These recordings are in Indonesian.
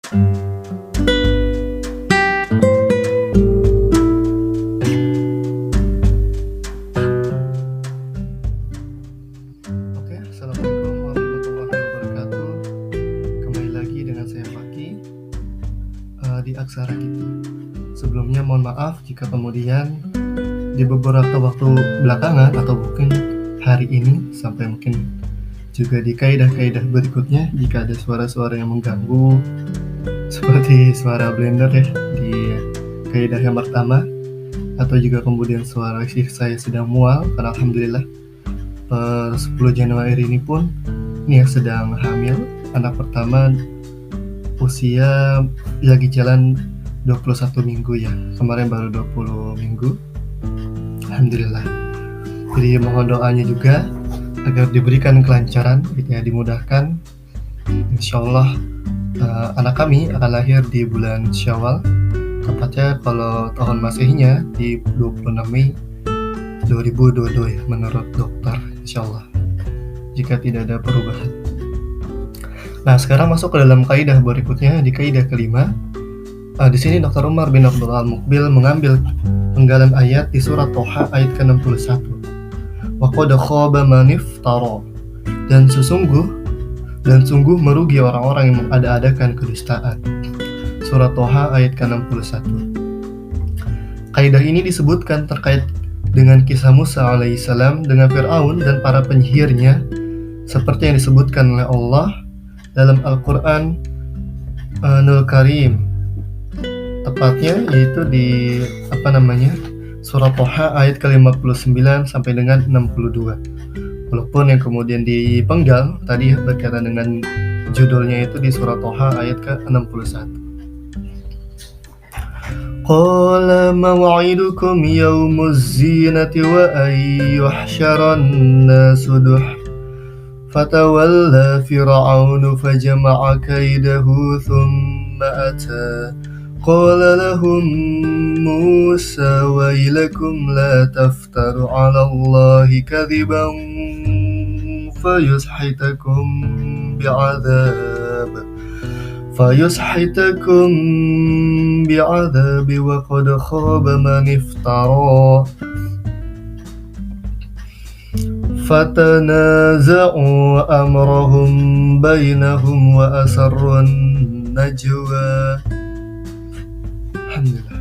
Oke, Assalamualaikum warahmatullahi wabarakatuh. Kembali lagi dengan saya Faki di Aksara Kita. Sebelumnya mohon maaf jika kemudian di beberapa waktu belakangan atau mungkin hari ini sampai mungkin juga di kaidah-kaidah berikutnya jika ada suara-suara yang mengganggu seperti suara blender ya di kaidah yang pertama, atau juga kemudian suara istri saya sedang mual karena alhamdulillah per 10 Januari ini pun Nia sedang hamil anak pertama, usia lagi jalan 21 minggu ya, kemarin baru 20 minggu alhamdulillah. Jadi mohon doanya juga agar diberikan kelancaran gitu ya, dimudahkan. Insyaallah anak kami akan lahir di bulan Syawal, tepatnya kalau tahun Masehinya di 26 Mei 2022 ya, menurut dokter, insyaallah, jika tidak ada perubahan. Nah, sekarang masuk ke dalam kaidah berikutnya, di kaidah kelima. Di sini Dr. Umar bin Abdul Al-Muqbil mengambil penggalan ayat di surat Thaha ayat ke-61. Wa qad khaba man iftara, dan sungguh merugi orang-orang yang mengada-adakan kedustaan. Surat Thaha ayat ke-61. Kaidah ini disebutkan terkait dengan kisah Musa alaihissalam dengan Fir'aun dan para penyihirnya, seperti yang disebutkan oleh Allah dalam Al-Quran Nul Karim, tepatnya yaitu di surat Thaha ayat ke-59 sampai dengan 62. Walaupun yang kemudian dipenggal tadi berkaitan dengan judulnya itu di surat Thaha ayat ke-61. Qala maw'idukum yawmuz zinati wa ayyuhsyaran nasu duh fatawalla fir'aunu fajama'a kaidahu thumma ata qala lahum Musa wailakum la taftaru 'ala Allahi kadhiban fayushitakum bi'adhab wa qad khaba man iftara fatanaza'u amrahum bainahum wa asarrun najwa. Alhamdulillah.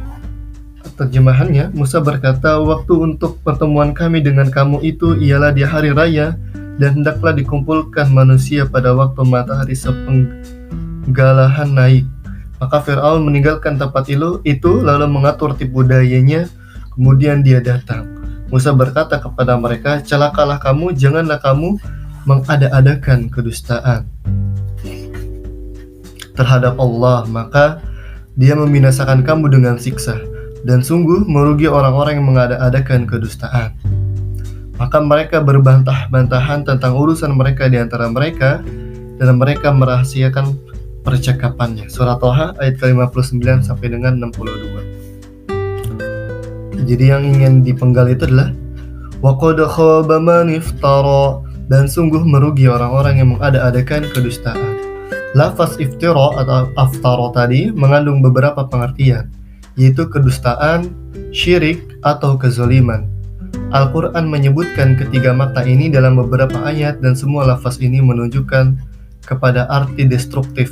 Terjemahannya, Musa berkata, waktu untuk pertemuan kami dengan kamu itu ialah di hari raya, dan hendaklah dikumpulkan manusia pada waktu matahari sepenggalahan naik. Maka Fir'aun meninggalkan tempat itu lalu mengatur tipu dayanya, kemudian dia datang. Musa berkata kepada mereka, celakalah kamu, janganlah kamu mengada-adakan kedustaan terhadap Allah, maka Dia membinasakan kamu dengan siksa, dan sungguh merugi orang-orang yang mengada-adakan kedustaan. Maka mereka berbantah-bantahan tentang urusan mereka di antara mereka, dan mereka merahasiakan percakapannya. Surat Thaha ayat ke-59 sampai dengan 62. Jadi yang ingin dipenggal itu adalah wa qad khaba man iftara, dan sungguh merugi orang-orang yang mengada-adakan kedustaan. Lafaz iftira atau aftara tadi mengandung beberapa pengertian, yaitu kedustaan, syirik, atau kezaliman. Al-Quran menyebutkan ketiga makna ini dalam beberapa ayat, dan semua lafaz ini menunjukkan kepada arti destruktif.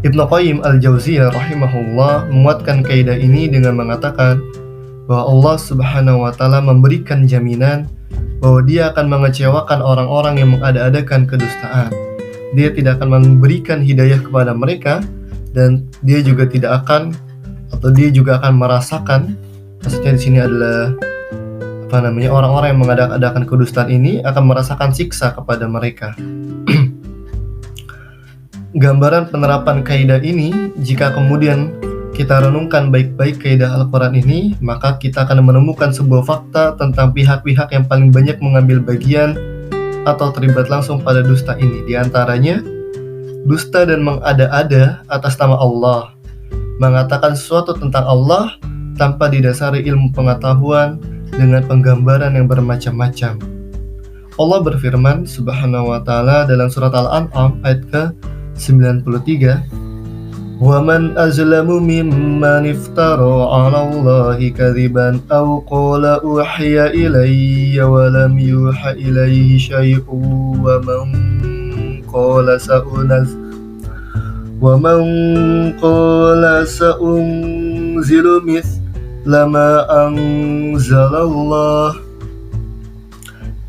Ibnu Qayyim al-Jauziyah rahimahullah menguatkan kaidah ini dengan mengatakan bahwa Allah Subhanahu wa Ta'ala memberikan jaminan bahwa Dia akan mengecewakan orang-orang yang mengada-adakan kedustaan. Dia tidak akan memberikan hidayah kepada mereka, dan Dia juga tidak akan, atau Dia juga akan merasakan, maksudnya di sini adalah orang-orang yang mengada-adakan kedustaan ini akan merasakan siksa kepada mereka. Gambaran penerapan kaidah ini, jika kemudian kita renungkan baik-baik kaidah Al-Quran ini, maka kita akan menemukan sebuah fakta tentang pihak-pihak yang paling banyak mengambil bagian atau terlibat langsung pada dusta ini. Di antaranya, dusta dan mengada-ada atas nama Allah, mengatakan sesuatu tentang Allah tanpa didasari ilmu pengetahuan dengan penggambaran yang bermacam-macam. Allah berfirman Subhanahu wa Ta'ala dalam surat Al-An'am ayat ke 93, وَمَنْ أَظْلَمُ مِمَّنِ افْتَرَى عَلَى اللَّهِ كَذِبًا أَوْ قَالَ أُوحِيَ إِلَيَّ وَلَمْ يُوحَ إِلَيْهِ شَيْءٌ وَمَنْ قَالَ سَأُنْزِلُ مِثْلَ مَا أَنْزَلَ اللَّهُ.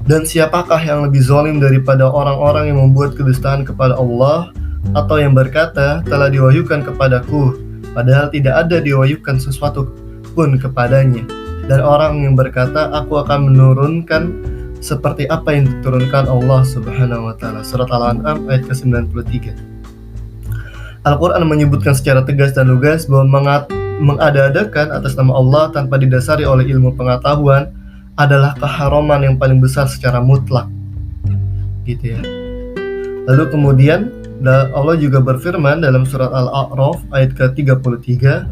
Dan siapakah yang lebih zalim daripada orang-orang yang membuat kedustaan kepada Allah, atau yang berkata, telah diwahyukan kepadaku, padahal tidak ada diwahyukan sesuatu pun kepadanya. Dan orang yang berkata, aku akan menurunkan seperti apa yang diturunkan Allah Subhanahu wa Ta'ala. Surat Al-An'am ayat ke-93. Al-Quran menyebutkan secara tegas dan lugas bahwa mengada-adakan atas nama Allah tanpa didasari oleh ilmu pengetahuan adalah keharaman yang paling besar secara mutlak, gitu ya. Lalu kemudian Allah juga berfirman dalam surat Al-A'raf ayat ke-33,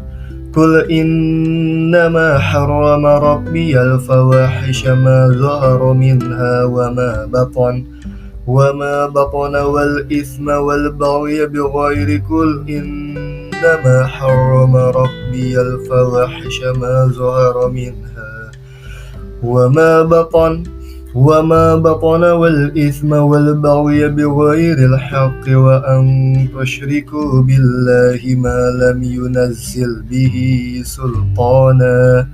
Qul innama harrama rabbiyal fawahisha ma zahara minha wa ma batana wal ithma wal baghya bighairi qul innama harrama rabbiyal fawahisha ma zahara minha wa ma batana wal ithma wal baghya bighairil haqqi wa an tusyriku billahi ma lam yunazzil bihi sultana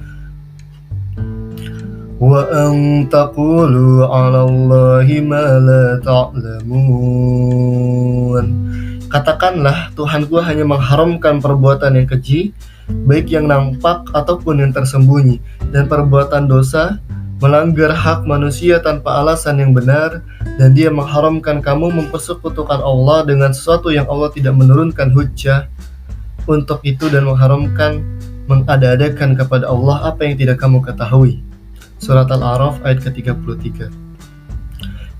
wa an taqulu 'ala Allahi ma la ta'lamun. Katakanlah, Tuhanku hanya mengharamkan perbuatan yang keji, baik yang nampak ataupun yang tersembunyi, dan perbuatan dosa, melanggar hak manusia tanpa alasan yang benar, dan dia mengharamkan kamu mempersekutukan Allah dengan sesuatu yang Allah tidak menurunkan hujjah untuk itu, dan mengharamkan mengada-adakan kepada Allah apa yang tidak kamu ketahui. Surat Al-A'raf ayat ke-33.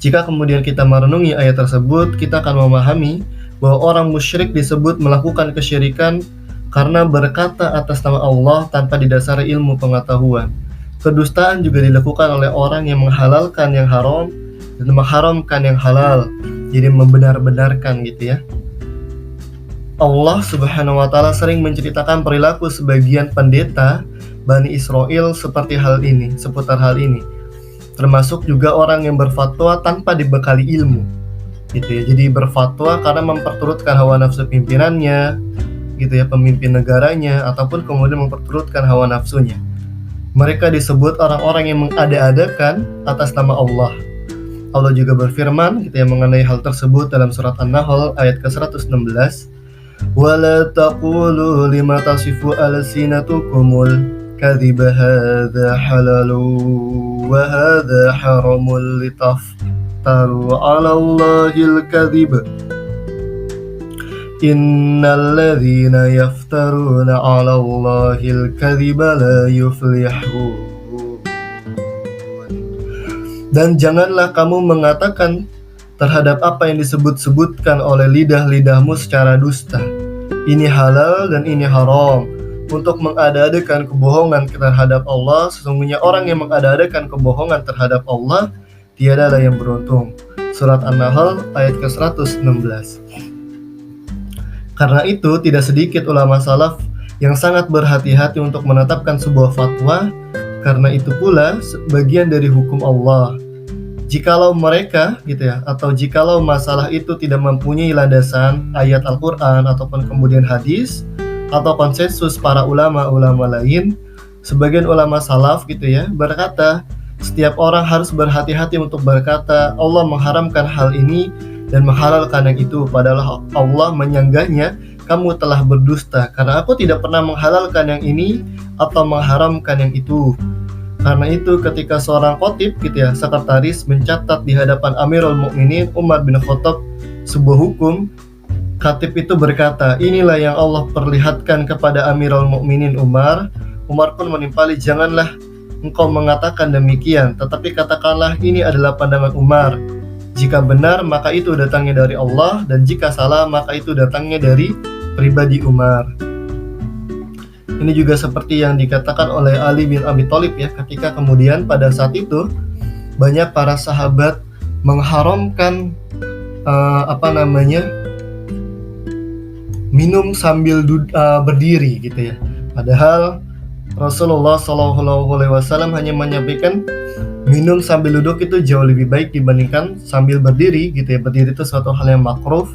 Jika kemudian kita merenungi ayat tersebut, kita akan memahami bahwa orang musyrik disebut melakukan kesyirikan karena berkata atas nama Allah tanpa didasari ilmu pengetahuan. Kedustaan juga dilakukan oleh orang yang menghalalkan yang haram dan mengharamkan yang halal, jadi membenar-benarkan, gitu ya. Allah Subhanahu wa Ta'ala sering menceritakan perilaku sebagian pendeta Bani Israel seperti seputar hal ini, termasuk juga orang yang berfatwa tanpa dibekali ilmu, gitu ya. Jadi berfatwa karena memperturutkan hawa nafsu pimpinannya, gitu ya, pemimpin negaranya, ataupun kemudian memperturutkan hawa nafsunya. Mereka disebut orang-orang yang mengada-adakan atas nama Allah. Allah juga berfirman, gitu ya, mengenai hal tersebut dalam surat An-Nahl ayat ke-116, وَلَا تَقُولُوا لِمَا تَصِفُ أَلْسِنَتُكُمُ الْكَذِبَ هَذَا حَلَالٌ وَهَذَا حَرَامٌ لِتَفْتَرُوا عَلَى اللَّهِ الْكَذِبَ Innalladzina yaftaruna 'ala Allahil kadhiba la yuflihun. Dan janganlah kamu mengatakan terhadap apa yang disebut-sebutkan oleh lidah-lidahmu secara dusta. Ini halal dan ini haram, untuk mengada-adakan kebohongan terhadap Allah. Sesungguhnya orang yang mengada-adakan kebohongan terhadap Allah tiadalah yang beruntung. Surat An-Nahl ayat ke-116. Karena itu, tidak sedikit ulama salaf yang sangat berhati-hati untuk menetapkan sebuah fatwa, karena itu pula bagian dari hukum Allah. Jikalau mereka, gitu ya, atau jikalau masalah itu tidak mempunyai landasan ayat Al-Quran ataupun kemudian hadis atau konsensus para ulama-ulama lain, sebagian ulama salaf, gitu ya, berkata, setiap orang harus berhati-hati untuk berkata, Allah mengharamkan hal ini dan menghalalkan yang itu, padahal Allah menyanggahnya, kamu telah berdusta, karena aku tidak pernah menghalalkan yang ini atau mengharamkan yang itu. Karena itu ketika seorang khatib, gitu ya, sekretaris mencatat di hadapan Amirul Mukminin Umar bin Khattab sebuah hukum, khatib itu berkata, inilah yang Allah perlihatkan kepada Amirul Mukminin Umar. Umar pun menimpali, janganlah engkau mengatakan demikian, tetapi katakanlah ini adalah pandangan Umar. Jika benar, maka itu datangnya dari Allah, dan jika salah, maka itu datangnya dari pribadi Umar. Ini juga seperti yang dikatakan oleh Ali bin Abi Thalib, ya, ketika kemudian pada saat itu banyak para sahabat mengharamkan minum sambil berdiri gitu ya. Padahal Rasulullah SAW hanya menyampaikan minum sambil duduk itu jauh lebih baik dibandingkan sambil berdiri gitu ya. Berdiri itu suatu hal yang makruh,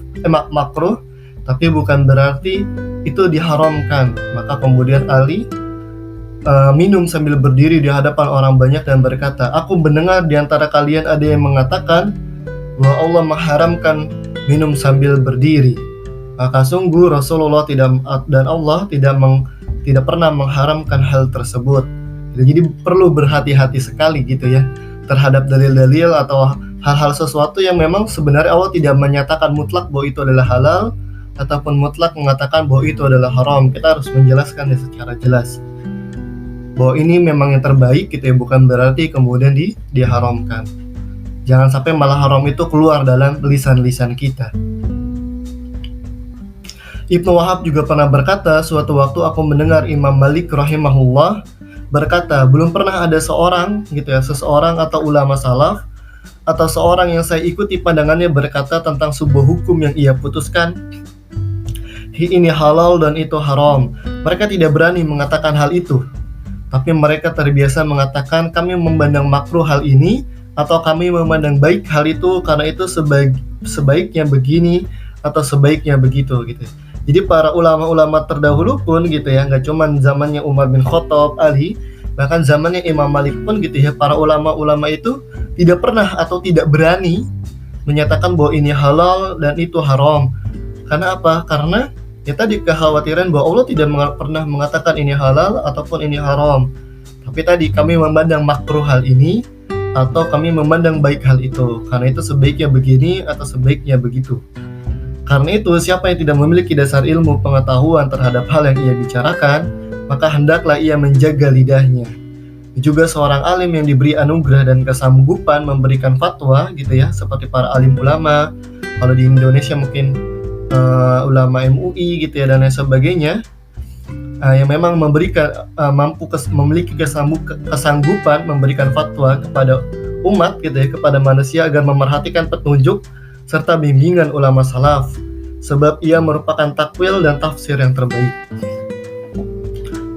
tapi bukan berarti itu diharamkan. Maka kemudian Ali minum sambil berdiri di hadapan orang banyak dan berkata, "Aku mendengar di antara kalian ada yang mengatakan bahwa Allah mengharamkan minum sambil berdiri. Maka sungguh Rasulullah dan Allah tidak pernah mengharamkan hal tersebut." Jadi perlu berhati-hati sekali gitu ya terhadap dalil-dalil atau hal-hal sesuatu yang memang sebenarnya Allah tidak menyatakan mutlak bahwa itu adalah halal ataupun mutlak mengatakan bahwa itu adalah haram. Kita harus menjelaskannya secara jelas bahwa ini memang yang terbaik gitu ya, bukan berarti kemudian diharamkan. Jangan sampai malah haram itu keluar dalam lisan-lisan kita. Ibnu Wahab juga pernah berkata, suatu waktu aku mendengar Imam Malik rahimahullah berkata, belum pernah ada seseorang atau ulama salaf atau seorang yang saya ikuti pandangannya berkata tentang sebuah hukum yang ia putuskan, ini halal dan itu haram. Mereka tidak berani mengatakan hal itu, tapi mereka terbiasa mengatakan kami memandang makruh hal ini atau kami memandang baik hal itu karena itu sebaiknya begini atau sebaiknya begitu gitu. Jadi para ulama-ulama terdahulu pun gitu ya, nggak cuma zamannya Umar bin Khattab, Ali, bahkan zamannya Imam Malik pun gitu ya, para ulama-ulama itu tidak pernah atau tidak berani menyatakan bahwa ini halal dan itu haram. Karena apa? Karena ya tadi kekhawatiran bahwa Allah tidak pernah mengatakan ini halal ataupun ini haram. Tapi tadi kami memandang makruh hal ini atau kami memandang baik hal itu. Karena itu sebaiknya begini atau sebaiknya begitu. Karena itu, siapa yang tidak memiliki dasar ilmu pengetahuan terhadap hal yang ia bicarakan, maka hendaklah ia menjaga lidahnya. Juga seorang alim yang diberi anugerah dan kesanggupan memberikan fatwa gitu ya, seperti para alim ulama, kalau di Indonesia mungkin ulama MUI gitu ya dan lain sebagainya, yang memang memiliki kesanggupan memberikan fatwa kepada umat gitu ya, kepada manusia agar memerhatikan petunjuk serta bimbingan ulama salaf, sebab ia merupakan takwil dan tafsir yang terbaik.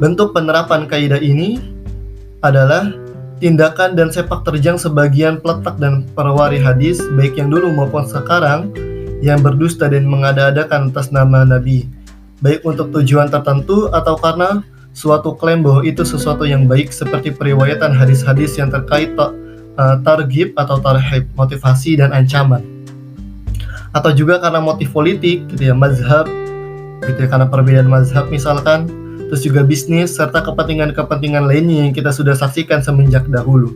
Bentuk penerapan kaidah ini adalah tindakan dan sepak terjang sebagian peletak dan perwari hadis, baik yang dulu maupun sekarang, yang berdusta dan mengada-adakan atas nama Nabi, baik untuk tujuan tertentu atau karena suatu klaim bahwa itu sesuatu yang baik, seperti periwayatan hadis-hadis yang terkait targhib atau tarhib, motivasi dan ancaman. Atau juga karena motif politik gitu ya, mazhab gitu ya, karena perbedaan mazhab misalkan, terus juga bisnis serta kepentingan-kepentingan lainnya yang kita sudah saksikan semenjak dahulu.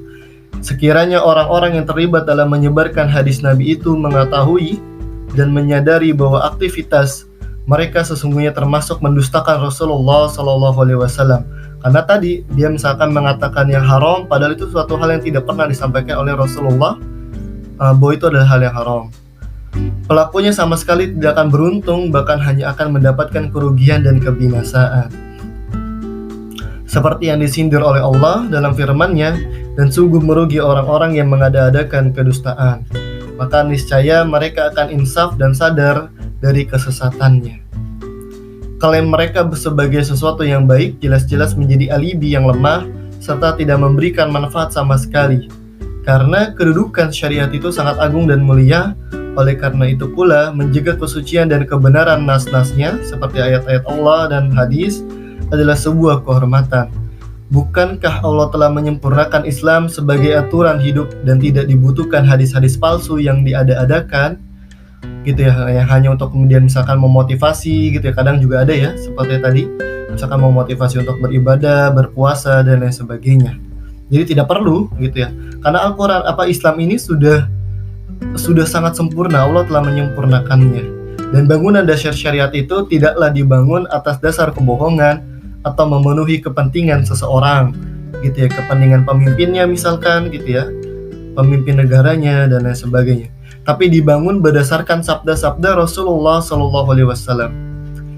Sekiranya orang-orang yang terlibat dalam menyebarkan hadis Nabi itu mengetahui dan menyadari bahwa aktivitas mereka sesungguhnya termasuk mendustakan Rasulullah SAW, karena tadi dia misalkan mengatakan yang haram padahal itu suatu hal yang tidak pernah disampaikan oleh Rasulullah, bahwa itu adalah hal yang haram. Pelakunya sama sekali tidak akan beruntung, bahkan hanya akan mendapatkan kerugian dan kebinasaan. Seperti yang disindir oleh Allah dalam firman-Nya, dan sungguh merugi orang-orang yang mengada-adakan kedustaan. Maka niscaya mereka akan insaf dan sadar dari kesesatannya. Klaim mereka sebagai sesuatu yang baik jelas-jelas menjadi alibi yang lemah serta tidak memberikan manfaat sama sekali. Karena kedudukan syariat itu sangat agung dan mulia. Oleh karena itu pula, menjaga kesucian dan kebenaran nas-nasnya seperti ayat-ayat Allah dan hadis adalah sebuah kehormatan. Bukankah Allah telah menyempurnakan Islam sebagai aturan hidup dan tidak dibutuhkan hadis-hadis palsu yang diada-adakan gitu ya, yang hanya untuk kemudian misalkan memotivasi gitu ya, kadang juga ada ya seperti tadi misalkan memotivasi untuk beribadah, berpuasa dan lain sebagainya. Jadi tidak perlu gitu ya, karena Al-Quran Islam ini sudah sangat sempurna, Allah telah menyempurnakannya. Dan bangunan dasar syariat itu tidaklah dibangun atas dasar kebohongan atau memenuhi kepentingan seseorang gitu ya, kepentingan pemimpinnya misalkan gitu ya, pemimpin negaranya dan lain sebagainya, tapi dibangun berdasarkan sabda-sabda Rasulullah SAW.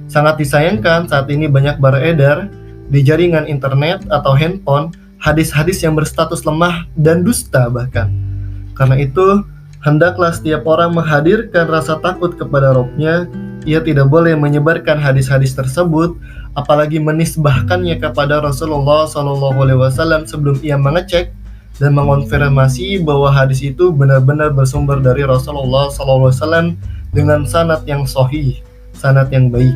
Sangat disayangkan saat ini banyak beredar di jaringan internet atau handphone hadis-hadis yang berstatus lemah dan dusta bahkan. Karena itu hendaklah setiap orang menghadirkan rasa takut kepada Rabb-Nya ia tidak boleh menyebarkan hadis-hadis tersebut, apalagi menisbahkannya kepada Rasulullah SAW sebelum ia mengecek dan mengonfirmasi bahwa hadis itu benar-benar bersumber dari Rasulullah SAW dengan sanad yang sahih, sanad yang baik.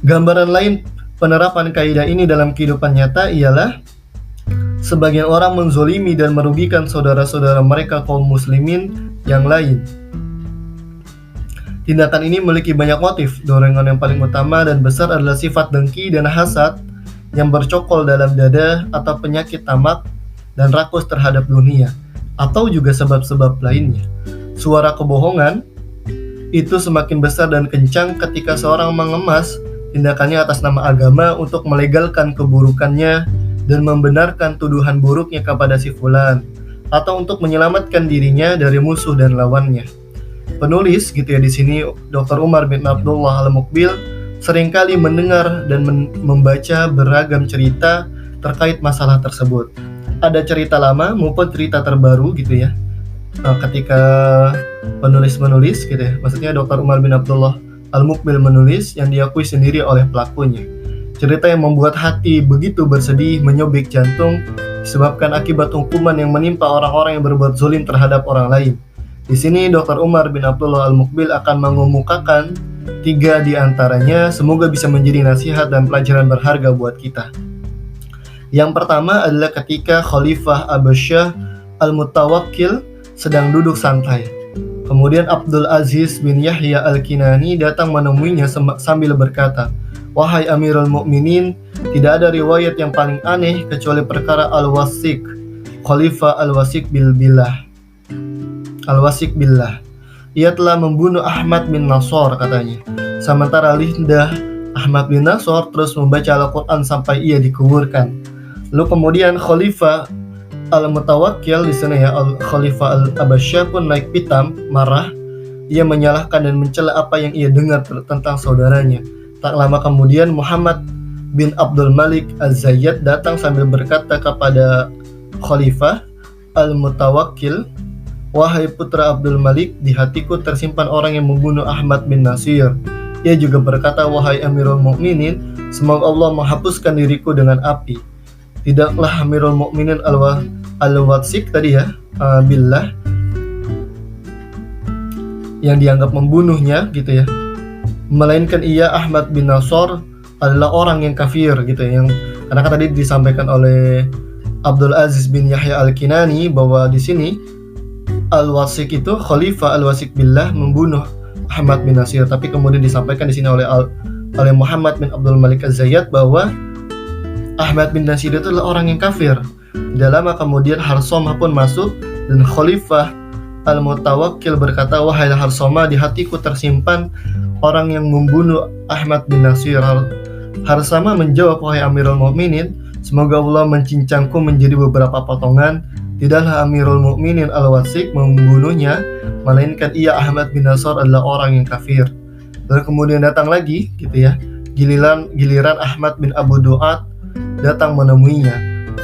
Gambaran lain penerapan kaidah ini dalam kehidupan nyata ialah sebagian orang menzolimi dan merugikan saudara-saudara mereka kaum muslimin yang lain. Tindakan ini memiliki banyak motif. Dorongan yang paling utama dan besar adalah sifat dengki dan hasad yang bercokol dalam dada atau penyakit tamak dan rakus terhadap dunia, atau juga sebab-sebab lainnya. Suara kebohongan itu semakin besar dan kencang ketika seorang mengemas tindakannya atas nama agama untuk melegalkan keburukannya dan membenarkan tuduhan buruknya kepada si fulan, atau untuk menyelamatkan dirinya dari musuh dan lawannya. Penulis gitu ya di sini Dr. Umar bin Abdullah Al-Muqbil seringkali mendengar dan membaca beragam cerita terkait masalah tersebut. Ada cerita lama maupun cerita terbaru gitu ya. Ketika penulis gitu ya, maksudnya Dr. Umar bin Abdullah Al-Muqbil menulis yang diakui sendiri oleh pelakunya. Cerita yang membuat hati begitu bersedih, menyobek jantung disebabkan akibat hukuman yang menimpa orang-orang yang berbuat zalim terhadap orang lain. Di sini Dr. Umar bin Abdullah Al-Muqbil akan mengemukakan 3 di antaranya, semoga bisa menjadi nasihat dan pelajaran berharga buat kita. Yang pertama adalah ketika Khalifah Abasyah Al-Mutawakkil sedang duduk santai. Kemudian Abdul Aziz bin Yahya Al-Kinani datang menemuinya sambil berkata, "Wahai Amirul Mukminin, tidak ada riwayat yang paling aneh kecuali perkara Al-Wasik, Khalifah Al-Wasik billah. Ia telah membunuh Ahmad bin Nasr," katanya. Sementara lidah Ahmad bin Nasr terus membaca Al-Quran sampai ia dikuburkan. Lalu kemudian Khalifah Al-Mutawakkil di sana ya, Khalifah Al-Abasyah pun naik pitam, marah. Ia menyalahkan dan mencela apa yang ia dengar tentang saudaranya. Tak lama kemudian Muhammad bin Abdul Malik Az-Zayyad datang sambil berkata kepada Khalifah Al-Mutawakkil, "Wahai putra Abdul Malik, di hatiku tersimpan orang yang membunuh Ahmad bin Nasir." Ia juga berkata, "Wahai Amirul Mukminin, semoga Allah menghapuskan diriku dengan api." Tidaklah Amirul Mukminin Al-Watsik tadi ya, billah, yang dianggap membunuhnya gitu ya, melainkan ia Ahmad bin Nasr adalah orang yang kafir gitu ya. Yang karena kan tadi disampaikan oleh Abdul Aziz bin Yahya Al-Kinani bahwa di sini Al-Wasik itu Khalifah Al-Wasik billah membunuh Ahmad bin Nasir, tapi kemudian disampaikan di sini oleh Muhammad bin Abdul Malik Az-Zayyad bahwa Ahmad bin Nasir itu adalah orang yang kafir. Tidak lama kemudian Harsomah pun masuk dan Khalifah Al-Mutawakkil berkata, "Wahai Harsomah, di hatiku tersimpan orang yang membunuh Ahmad bin Nasir." Harsomah menjawab, "Wahai Amirul Mukminin, semoga Allah mencincangku menjadi beberapa potongan. Tidaklah Amirul Mukminin Al-Wasik membunuhnya, melainkan ia Ahmad bin Nasr adalah orang yang kafir." Lalu kemudian datang lagi gitu ya, giliran Ahmad bin Abu Duat datang menemuinya.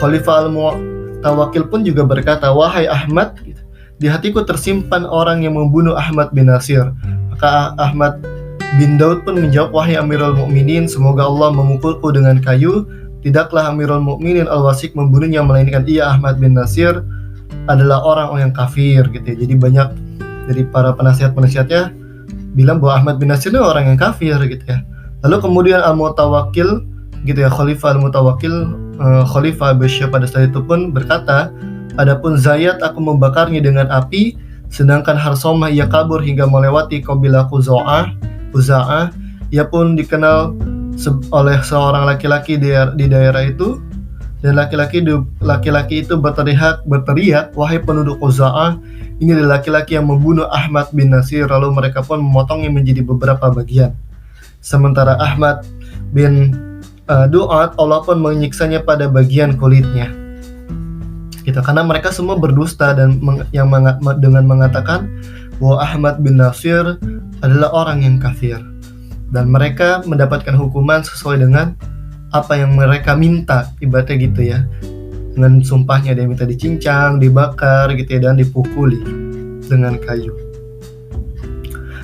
Khalifah Al-Mutawakkil pun juga berkata, "Wahai Ahmad, di hatiku tersimpan orang yang membunuh Ahmad bin Nasir." Maka Ahmad bin Daud pun menjawab, "Wahai Amirul Mukminin, semoga Allah memukulku dengan kayu. Tidaklah Amirul Mukminin Al-Wasik membunuhnya, melainkan ia Ahmad bin Nasir adalah orang yang kafir," gitu ya. Jadi banyak dari para penasihat-penasihatnya bilang bahwa Ahmad bin Nasir itu orang yang kafir gitu ya. Lalu kemudian Al-Mutawakkil gitu ya, Khalifah Al-Mutawakkil, Khalifah Abasyah pada saat itu pun berkata, "Adapun Zayyad aku membakarnya dengan api, sedangkan Harsomah ia kabur hingga melewati kabilah Khuza'ah. Ia pun dikenal oleh seorang laki-laki di daerah itu, dan laki-laki itu berteriak, 'Wahai penduduk Khuza'ah, ini adalah laki-laki yang membunuh Ahmad bin Nasir.' Lalu mereka pun memotongnya menjadi beberapa bagian. Sementara Ahmad bin Duat, Allah pun menyiksanya pada bagian kulitnya. Gitu, karena mereka semua berdusta dan dengan mengatakan bahwa Ahmad bin Nasir adalah orang yang kafir, dan mereka mendapatkan hukuman sesuai dengan apa yang mereka minta, ibaratnya gitu ya. Dengan sumpahnya dia minta dicincang, dibakar gitu ya, dan dipukuli dengan kayu.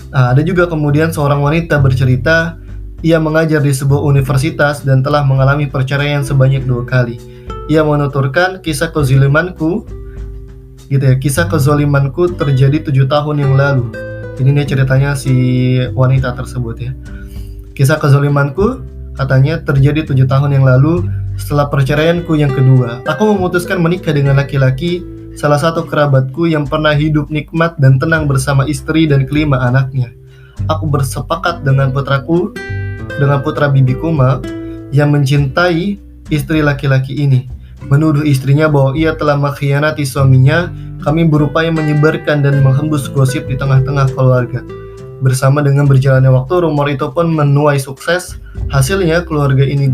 Ada juga kemudian seorang wanita bercerita, ia mengajar di sebuah universitas dan telah mengalami perceraian sebanyak 2 kali. Ia menuturkan, kisah kezalimanku terjadi 7 tahun yang lalu. Ini nih ceritanya si wanita tersebut ya. Kisah kezalimanku, katanya, terjadi 7 tahun yang lalu setelah perceraianku yang kedua. Aku memutuskan menikah dengan laki-laki, salah satu kerabatku yang pernah hidup nikmat dan tenang bersama istri dan kelima anaknya. Aku bersepakat dengan putra bibiku yang mencintai istri laki-laki ini, menuduh istrinya bahwa ia telah mengkhianati suaminya. Kami berupaya menyebarkan dan menghembus gosip di tengah-tengah keluarga. Bersama dengan berjalannya waktu, rumor itu pun menuai sukses. Hasilnya keluarga ini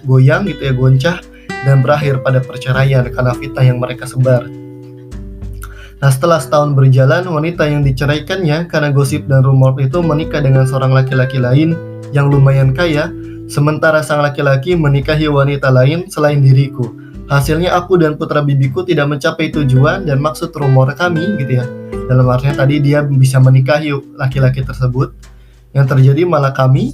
goyang goncah, dan berakhir pada perceraian karena fitnah yang mereka sebar. Nah, setelah setahun berjalan, wanita yang diceraikannya karena gosip dan rumor itu menikah dengan seorang laki-laki lain yang lumayan kaya, sementara sang laki-laki menikahi wanita lain selain diriku. Hasilnya aku dan putra bibiku tidak mencapai tujuan dan maksud rumor kami dalam artinya tadi dia bisa menikahi laki-laki tersebut. Yang terjadi malah kami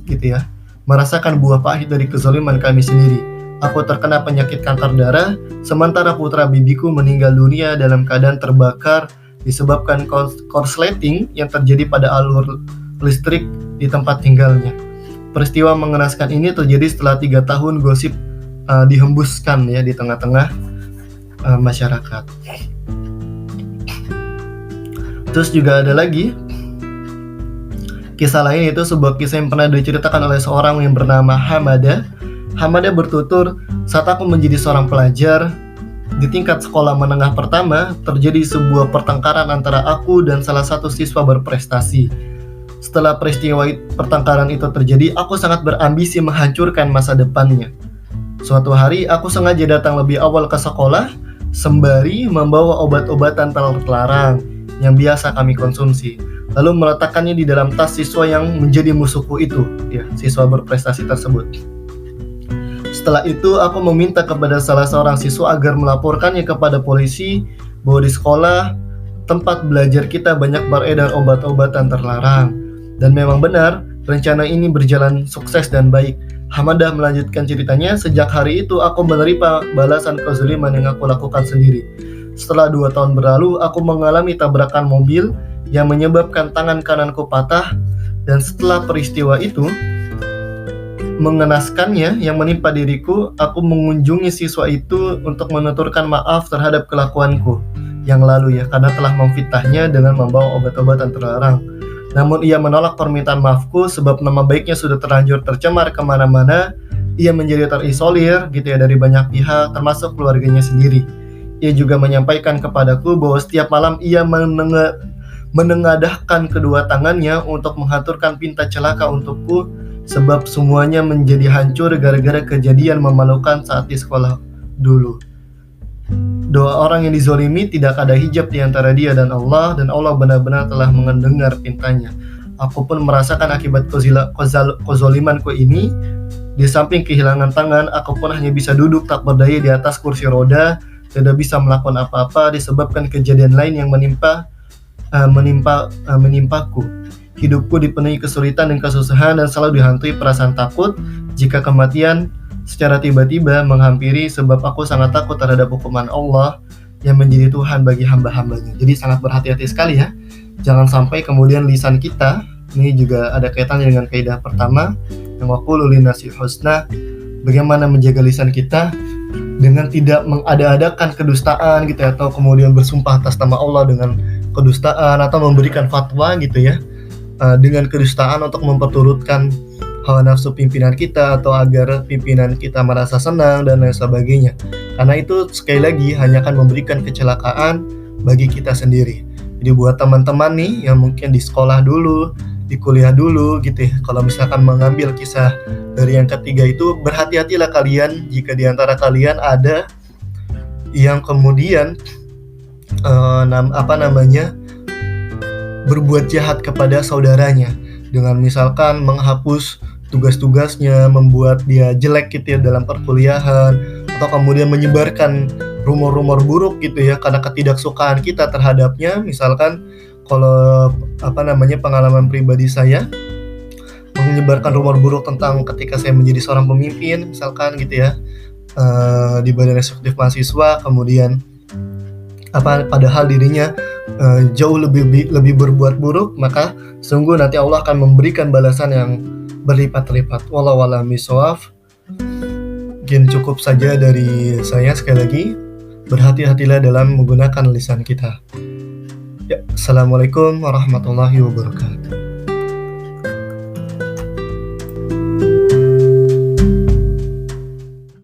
merasakan buah pahit dari kezaliman kami sendiri. Aku terkena penyakit kanker darah, sementara putra bibiku meninggal dunia dalam keadaan terbakar disebabkan korsleting yang terjadi pada alur listrik di tempat tinggalnya. Peristiwa mengenaskan ini terjadi setelah 3 tahun gosip dihembuskan di tengah-tengah masyarakat. Terus juga ada lagi kisah lain, yaitu sebuah kisah yang pernah diceritakan oleh seorang yang bernama Hamadah. Hamadah bertutur, saat aku menjadi seorang pelajar di tingkat sekolah menengah pertama, terjadi sebuah pertengkaran antara aku dan salah satu siswa berprestasi. Setelah peristiwa pertengkaran itu terjadi, aku sangat berambisi menghancurkan masa depannya. Suatu hari, aku sengaja datang lebih awal ke sekolah, sembari membawa obat-obatan terlarang yang biasa kami konsumsi, lalu meletakkannya di dalam tas siswa yang menjadi musuhku itu, siswa berprestasi tersebut. Setelah itu, aku meminta kepada salah seorang siswa agar melaporkannya kepada polisi bahwa di sekolah tempat belajar kita banyak beredar obat-obatan terlarang. Dan memang benar, rencana ini berjalan sukses dan baik. Hamadah melanjutkan ceritanya, sejak hari itu aku menerima balasan kezaliman yang aku lakukan sendiri. Setelah 2 tahun berlalu, aku mengalami tabrakan mobil yang menyebabkan tangan kananku patah, dan setelah peristiwa itu mengenaskannya yang menimpa diriku, aku mengunjungi siswa itu untuk menuturkan maaf terhadap kelakuanku yang lalu karena telah memfitnahnya dengan membawa obat-obatan terlarang. Namun ia menolak permintaan maafku sebab nama baiknya sudah terlanjur tercemar kemana-mana. Ia menjadi terisolir dari banyak pihak, termasuk keluarganya sendiri. Ia juga menyampaikan kepadaku bahwa setiap malam ia menengadahkan kedua tangannya untuk menghaturkan pinta celaka untukku, sebab semuanya menjadi hancur gara-gara kejadian memalukan saat di sekolah dulu. Doa orang yang dizolimi tidak ada hijab di antara dia dan Allah benar-benar telah mendengar pintanya. Aku pun merasakan akibat kezalimanku ini. Di samping kehilangan tangan, aku pun hanya bisa duduk tak berdaya di atas kursi roda, tidak bisa melakukan apa-apa disebabkan kejadian lain yang menimpaku. Hidupku dipenuhi kesulitan dan kesusahan dan selalu dihantui perasaan takut jika kematian secara tiba-tiba menghampiri, sebab aku sangat takut terhadap hukuman Allah yang menjadi Tuhan bagi hamba-hambanya. Jadi sangat berhati-hati sekali jangan sampai kemudian lisan kita, ini juga ada kaitannya dengan kaidah pertama yang waqulu linnasi husna, bagaimana menjaga lisan kita dengan tidak mengada-adakan kedustaan atau kemudian bersumpah atas nama Allah dengan kedustaan atau memberikan fatwa dengan kedustaan untuk memperturutkan hawa nafsu pimpinan kita atau agar pimpinan kita merasa senang dan lain sebagainya. Karena itu sekali lagi hanya akan memberikan kecelakaan bagi kita sendiri. Jadi buat teman-teman nih yang mungkin di sekolah dulu, di kuliah dulu kalau misalkan mengambil kisah dari yang ketiga itu, berhati-hatilah kalian jika di antara kalian ada yang kemudian berbuat jahat kepada saudaranya dengan misalkan menghapus tugas-tugasnya, membuat dia jelek dalam perkuliahan, atau kemudian menyebarkan rumor-rumor buruk karena ketidaksukaan kita terhadapnya. Misalkan kalau pengalaman pribadi saya menyebarkan rumor buruk tentang ketika saya menjadi seorang pemimpin misalkan gitu ya, di badan eksekutif mahasiswa, kemudian padahal dirinya jauh lebih berbuat buruk, maka sungguh nanti Allah akan memberikan balasan yang berlipat-lipat. Wallahu a'lam bishawab. Mungkin cukup saja dari saya. Sekali lagi, berhati-hatilah dalam menggunakan lisan kita. Ya, assalamualaikum warahmatullahi wabarakatuh.